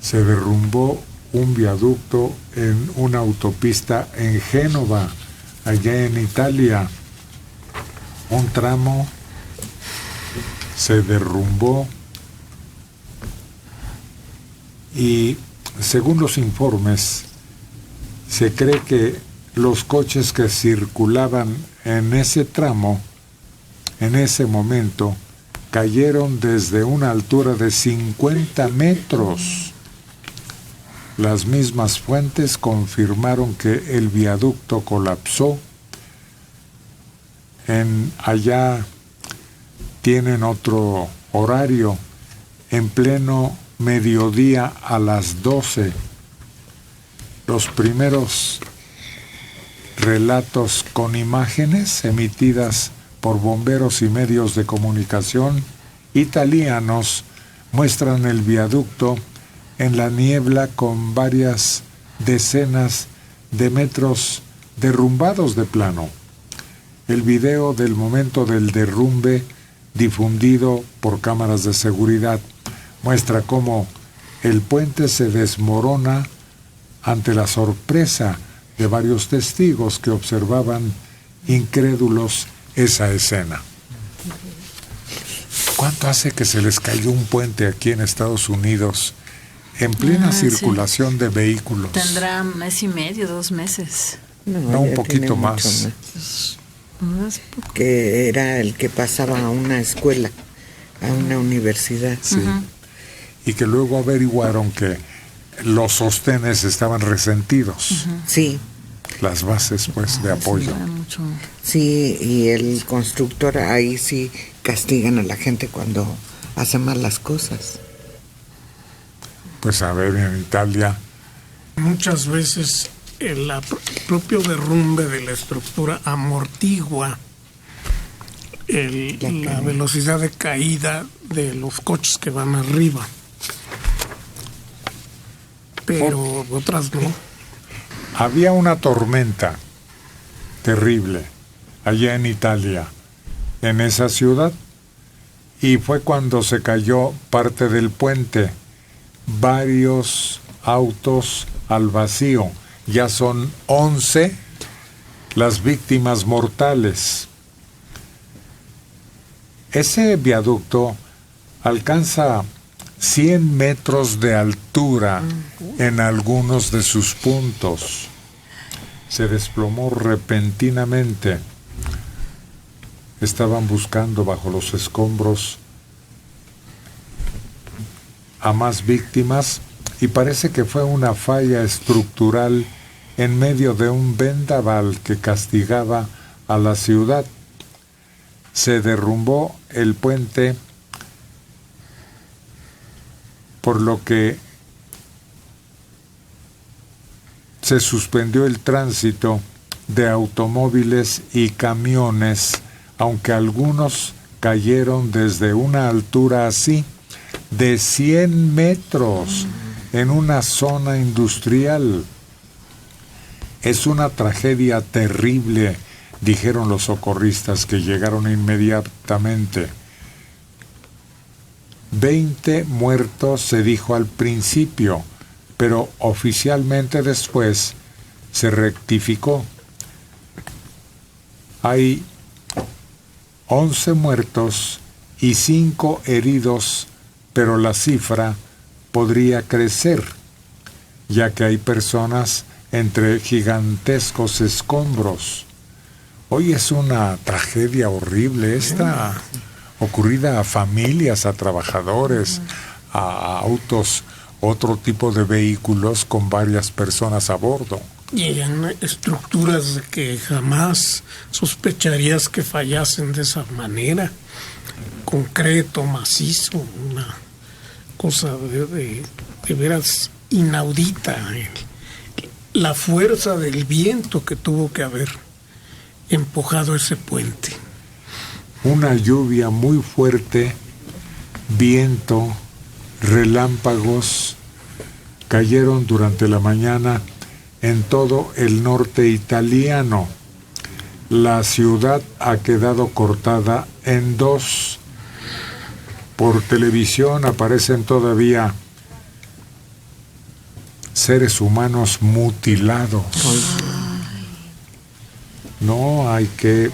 se derrumbó un viaducto en una autopista en Génova, allá en Italia. Un tramo se derrumbó y, según los informes, se cree que los coches que circulaban en ese tramo, en ese momento, cayeron desde una altura de 50 metros. Las mismas fuentes confirmaron que el viaducto colapsó. Allá tienen otro horario, en pleno mediodía a las 12. Los primeros relatos con imágenes emitidas por bomberos y medios de comunicación italianos muestran el viaducto en la niebla con varias decenas de metros derrumbados de plano. El video del momento del derrumbe, difundido por cámaras de seguridad, muestra cómo el puente se desmorona ante la sorpresa de varios testigos que observaban incrédulos esa escena. ¿Cuánto hace que se les cayó un puente aquí en Estados Unidos en plena circulación de vehículos? Tendrá 1 mes y medio, 2 meses. No, un poquito más. Que era el que pasaba a una escuela, a una universidad. Sí. Y que luego averiguaron que los sostenes estaban resentidos. Sí. Las bases, pues, de apoyo. Sí, y el constructor ahí sí castigan a la gente cuando hace mal las cosas. Pues a ver, en Italia muchas veces el propio derrumbe de la estructura amortigua la velocidad de caída de los coches que van arriba, pero otras no. Había una tormenta terrible allá en Italia, en esa ciudad, y fue cuando se cayó parte del puente. Varios autos al vacío. Ya son 11 las víctimas mortales. Ese viaducto alcanza 100 metros de altura en algunos de sus puntos. Se desplomó repentinamente. Estaban buscando bajo los escombros a más víctimas y parece que fue una falla estructural en medio de un vendaval que castigaba a la ciudad. Se derrumbó el puente, por lo que se suspendió el tránsito de automóviles y camiones, aunque algunos cayeron desde una altura así, de 100 metros, en una zona industrial. Es una tragedia terrible, dijeron los socorristas que llegaron inmediatamente. 20 muertos se dijo al principio, pero oficialmente después se rectificó. Hay 11 muertos y 5 heridos, pero la cifra podría crecer, ya que hay personas entre gigantescos escombros. Hoy es una tragedia horrible esta, ocurrida a familias, a trabajadores, a autos, otro tipo de vehículos con varias personas a bordo. Y en estructuras que jamás sospecharías que fallasen de esa manera. Concreto, macizo, una cosa de veras inaudita. La fuerza del viento que tuvo que haber empujado ese puente. Una lluvia muy fuerte, viento, relámpagos cayeron durante la mañana en todo el norte italiano. La ciudad ha quedado cortada en dos. Por televisión aparecen todavía seres humanos mutilados. No, hay que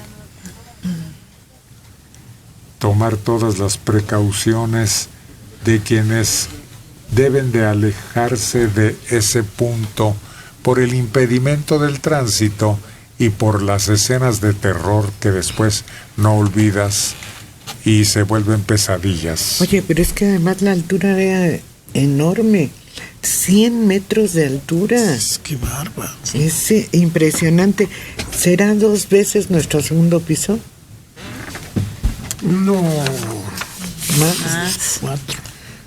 tomar todas las precauciones de quienes deben de alejarse de ese punto por el impedimento del tránsito y por las escenas de terror que después no olvidas y se vuelven pesadillas. Oye, pero es que además la altura era enorme. 100 metros de altura. Qué bárbaro. Es impresionante. ¿Será 2 veces nuestro segundo piso? No, Más. 4.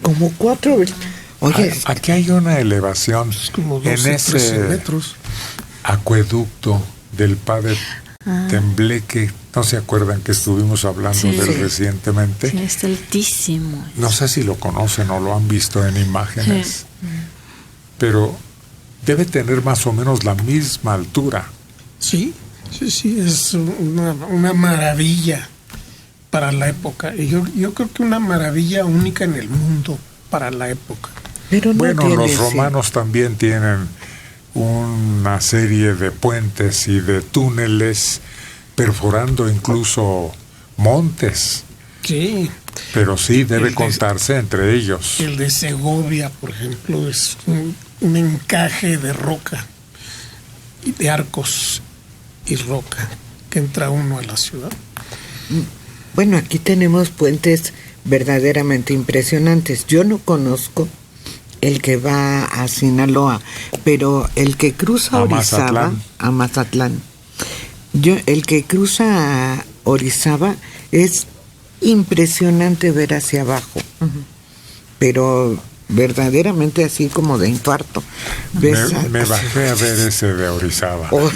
Como 4 veces. Oye, Aquí hay una elevación Es como en 12, 13 ese metros. acueducto del padre Tembleque. ¿No se acuerdan que estuvimos hablando Sí. de él Sí. recientemente? Sí, está altísimo. No sé si lo conocen o lo han visto en imágenes, Sí. pero debe tener más o menos la misma altura. Sí, es una maravilla para la época. Y yo creo que una maravilla única en el mundo para la época. pero no Bueno, tiene los ese- romanos también tienen una serie de puentes y de túneles perforando incluso montes, Sí, pero sí debe El de- contarse entre ellos. el de Segovia, por ejemplo, es un encaje de roca, y de arcos y roca, que entra uno a la ciudad. Bueno, aquí tenemos puentes verdaderamente impresionantes. Yo no conozco el que va a Sinaloa, pero el que cruza A Orizaba, Mazatlán. a Mazatlán. El que cruza a Orizaba es impresionante ver hacia abajo, pero verdaderamente así como de infarto. ¿Ves? Me bajé a ver ese de Orizaba. Oh.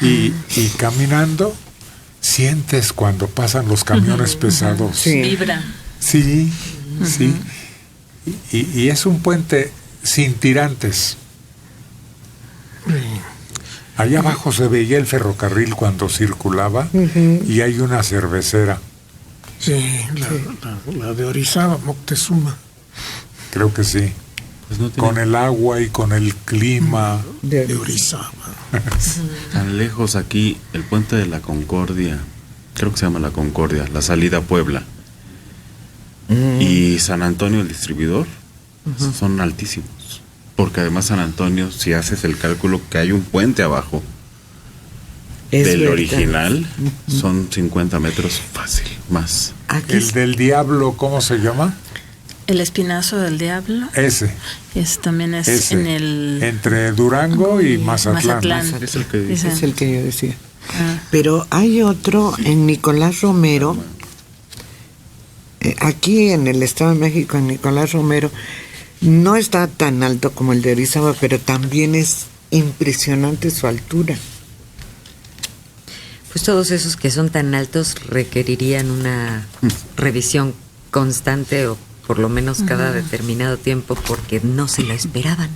Y caminando, sientes cuando pasan los camiones pesados. Sí. Vibra. Sí, sí. Y es un puente sin tirantes. Allá abajo se veía el ferrocarril cuando circulaba y hay una cervecera. Sí, la de Orizaba, Moctezuma. Creo que sí. Pues no tiene Con el agua y con el clima. De Orizaba. tan lejos aquí el puente de la Concordia, creo que se llama la Concordia, la salida a Puebla, y San Antonio el distribuidor son altísimos, porque además San Antonio, si haces el cálculo que hay un puente abajo Es del verdad. original, son 50 metros fácil, más. Aquí El del diablo, ¿cómo se llama? El espinazo del diablo. Ese. También es Ese. en el... Entre Durango y Mazatlán. Es el que Dice. es el que yo decía. Ah, Pero hay otro en Nicolás Romero, aquí en el Estado de México, en Nicolás Romero, no está tan alto como el de Orizaba, pero también es impresionante su altura. Pues todos esos que son tan altos requerirían una revisión constante o por lo menos cada determinado tiempo porque no se lo esperaban.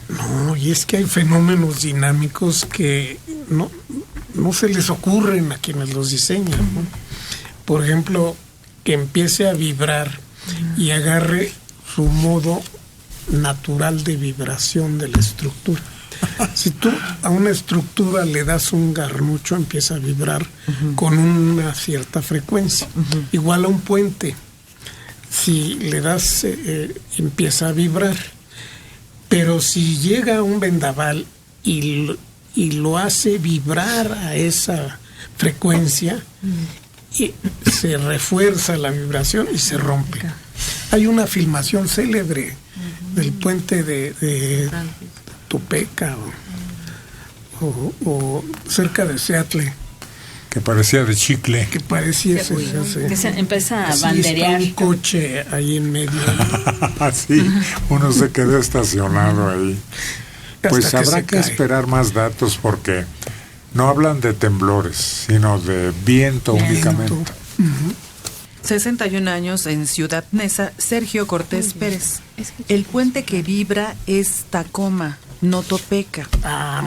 No, y es que hay fenómenos dinámicos que no se les ocurren a quienes los diseñan, ¿no? Por ejemplo, que empiece a vibrar y agarre su modo natural de vibración de la estructura. Si tú a una estructura le das un garnucho, empieza a vibrar con una cierta frecuencia. Igual a un puente. Si le das, empieza a vibrar. Pero si llega un vendaval y lo hace vibrar a esa frecuencia, y se refuerza la vibración y se rompe. Hay una filmación célebre del puente de Topeka o cerca de Seattle, Que parecía de chicle. que parecía que se empieza a así está banderear. un coche ahí en medio. Así, uno se quedó estacionado ahí. Pues Hasta que habrá se que cae. esperar más datos porque no hablan de temblores, sino de viento únicamente. 61 años en Ciudad Neza, Sergio Cortés Pérez. El puente que vibra es Tacoma, no Topeka,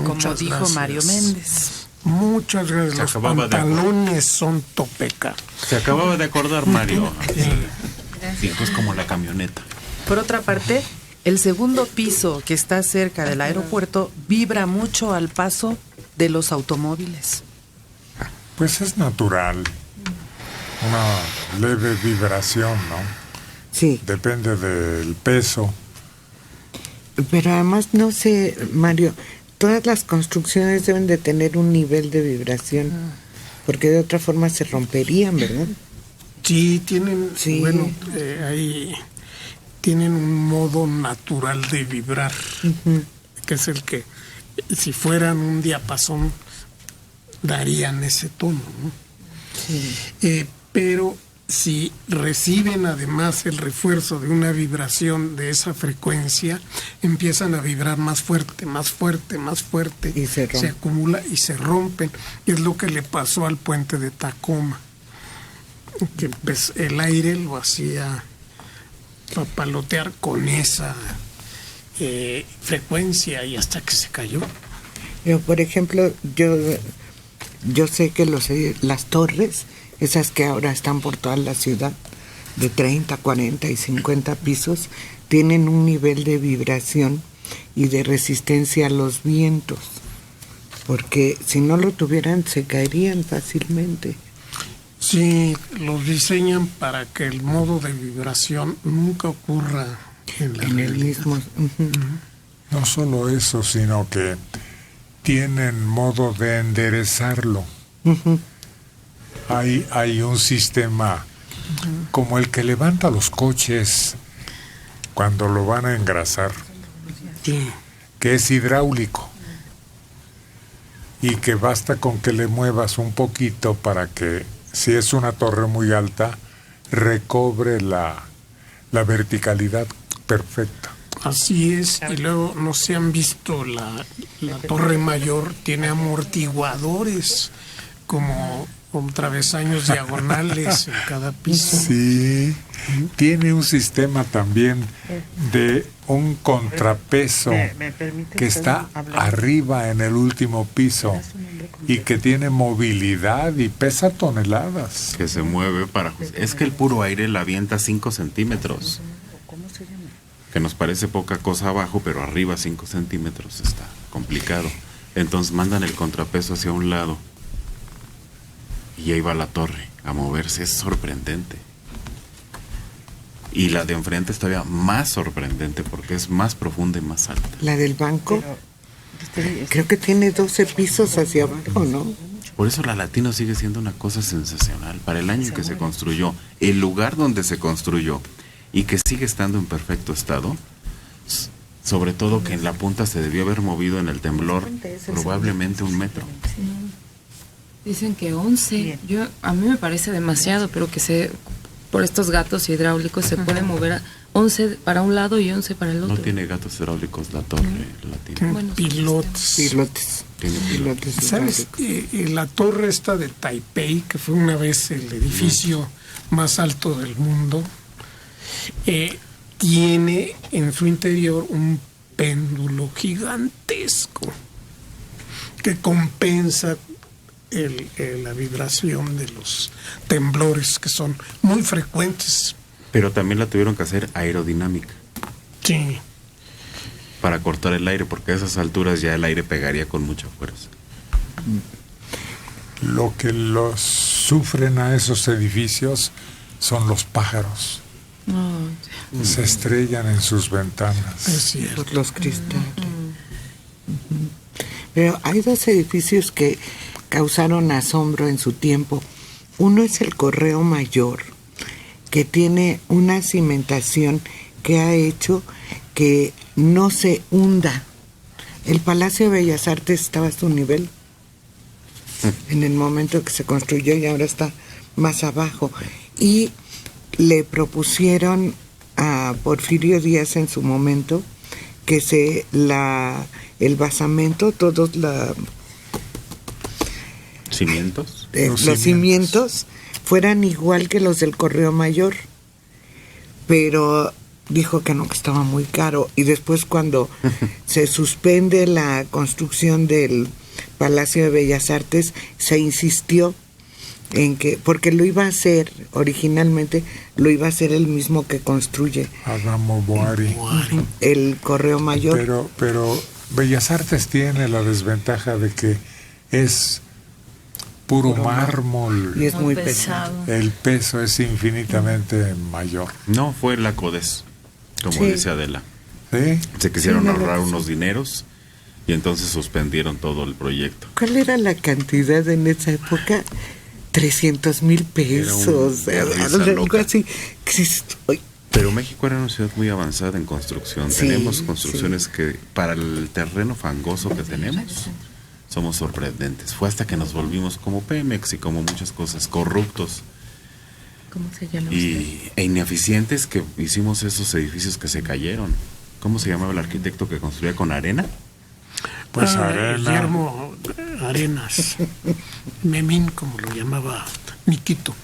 como Muchas dijo gracias. Mario Méndez. Muchas gracias. Se Los acababa de pantalones son Topeka. Se acababa de acordar Mario. Sí, pues como la camioneta. Por otra parte, El segundo piso, que está cerca del aeropuerto, vibra mucho al paso de los automóviles. Pues es natural. Una leve vibración, ¿no? Sí. Depende del peso. Pero además, no sé, Mario, todas las construcciones deben de tener un nivel de vibración, porque de otra forma se romperían, ¿verdad? Sí, tienen, Sí. bueno, ahí tienen un modo natural de vibrar, que es el que, si fueran un diapasón, darían ese tono, ¿no? Sí. Pero si reciben además el refuerzo de una vibración de esa frecuencia, empiezan a vibrar más fuerte, más fuerte, más fuerte, Y se rompe. acumula y se rompen. Es lo que le pasó al puente de Tacoma, que pues, el aire lo hacía papalotear con esa frecuencia y hasta que se cayó. Pero, por ejemplo, yo sé que las torres, esas que ahora están por toda la ciudad, de 30, 40 y 50 pisos, tienen un nivel de vibración y de resistencia a los vientos, porque si no lo tuvieran se caerían fácilmente. Sí, los diseñan para que el modo de vibración nunca ocurra en la En el realidad. mismo. Ujú. No solo eso, sino que tienen modo de enderezarlo. Ujú. Hay un sistema como el que levanta los coches cuando lo van a engrasar, Sí. que es hidráulico y que basta con que le muevas un poquito para que, si es una torre muy alta, recobre la verticalidad perfecta. Así es, y luego no se han visto la torre mayor, tiene amortiguadores como travesaños diagonales en cada piso. Sí, tiene un sistema también de un contrapeso que está arriba en el último piso y que tiene movilidad y pesa toneladas. Que se mueve para... Es que el puro aire la avienta 5 centímetros. Que nos parece poca cosa abajo, pero arriba 5 centímetros está complicado. Entonces mandan el contrapeso hacia un lado y ahí va la torre a moverse. Es sorprendente. Y la de enfrente es todavía más sorprendente porque es más profunda y más alta. La del banco, creo que tiene 12 pisos hacia abajo, ¿no? Por eso la Latino sigue siendo una cosa sensacional. Para el año en que se construyó, el lugar donde se construyó y que sigue estando en perfecto estado, sobre todo que en la punta se debió haber movido en el temblor probablemente 1 metro. Dicen que 11. A mí me parece demasiado, pero que por estos gatos hidráulicos se puede mover a 11 para un lado y 11 para el otro. No tiene gatos hidráulicos la torre Latino. Tiene Bueno, pilotes. Pilotes. Tiene pilotos. ¿Sabes? La torre esta de Taipei, que fue una vez el edificio más alto del mundo, tiene en su interior un péndulo gigantesco que compensa la vibración de los temblores, que son muy frecuentes. Pero también la tuvieron que hacer aerodinámica Sí. para cortar el aire, porque a esas alturas ya el aire pegaría con mucha fuerza. Lo que los sufren a esos edificios son los pájaros. Se estrellan en sus ventanas. Es cierto. Por los cristales. Ujú. Pero hay 2 edificios que causaron asombro en su tiempo. Uno es el Correo Mayor, que tiene una cimentación que ha hecho que no se hunda. El Palacio de Bellas Artes estaba a su nivel en el momento que se construyó y ahora está más abajo. Y le propusieron a Porfirio Díaz en su momento que el basamento, todos ¿Cimientos? los cimientos fueran igual que los del Correo Mayor, pero dijo que no, que estaba muy caro. Y después, cuando se suspende la construcción del Palacio de Bellas Artes, se insistió porque lo iba a hacer, originalmente lo iba a hacer el mismo que construye Adamo Boari. el Correo Mayor. Pero Bellas Artes tiene la desventaja de que es puro mármol. Y es muy pesado. El peso es infinitamente mayor. No, fue la CODES, como Sí. dice Adela. ¿Sí? Se quisieron Sí, ahorrar no, unos dineros y entonces suspendieron todo el proyecto. ¿Cuál era la cantidad en esa época? 300,000 pesos. Era una risa Algo loca. así. Ay, Pero México era una ciudad muy avanzada en construcción. Sí, Tenemos construcciones que para el terreno fangoso que tenemos somos sorprendentes. Fue hasta que nos volvimos como Pemex y como muchas cosas corruptos ¿Cómo se llama usted? e ineficientes que hicimos esos edificios que se cayeron. ¿Cómo se llamaba el arquitecto que construía con arena? Pues Arena. Guillermo Arenas, Memín, como lo llamaba Niquito.